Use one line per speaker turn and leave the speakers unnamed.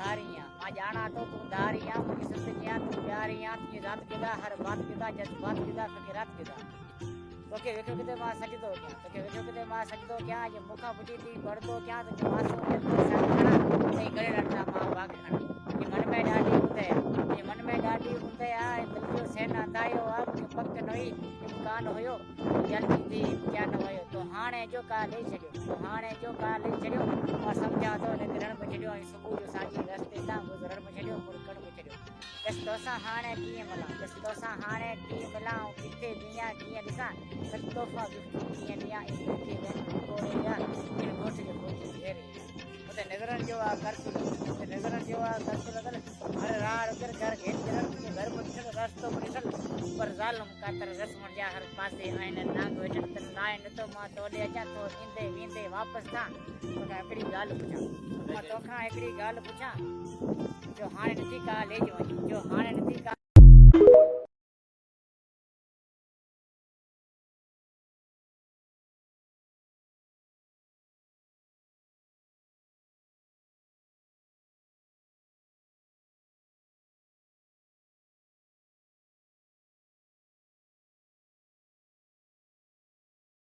धारियां मां जाना तो तू धारियां मुझे जिंदगियां तू प्यारियां तुझे रात जुदा हर बात जुदा जज्बात जुदा फकीरात जुदा तोखे वेठो किते मां सजदो क्या तोखे वेठो किते मां सजदो क्या ये मुखा बुटी थी बढ़दो क्या तुझे मासूम जल्दी साथ खड़ा नहीं गले रटना मां भाग खड़ा ये मन में डाडी हुंदे ये मन में डाडी हुंदे आ दिल जो सेना दायो आ मुझे पक नई इम्कान होयो जल्दी थी क्या न होयो तो हाणे जो का ले छड्यो तो हाणे जो का ले छड्यो और समझा तो निकरण में छड्यो सुबह जो साजी रस्ते ता गुजरण में छड्यो मुड़कण में छड्यो बस तोसा हाणे कीअं मिलां बस तोसा हाणे कीअं मिलां किथे दियां कीअं ॾिसां बस तोहफ़ा गिफ्ट कीअं ॾियां इन खे कोड़े जा इन घोट जो घोट घेरे उते नज़रनि जो आहे कर्फ़ उते नज़रनि जो आहे कर्फ़ लॻल हर राड़ उतर घर घेर घर में ॾिसण रस्तो बि ॾिसण पर ज़ालम कातर रस्म जा हर पासे आहिनि नांग वेठल त नाए न तो मां तोॾे अचां थो ईंदे वेंदे वापसि खां तोखां हिकिड़ी ॻाल्हि पुछां मां तोखां हिकिड़ी ॻाल्हि पुछां जो हाणे नथी का ले जो हाणे नथी का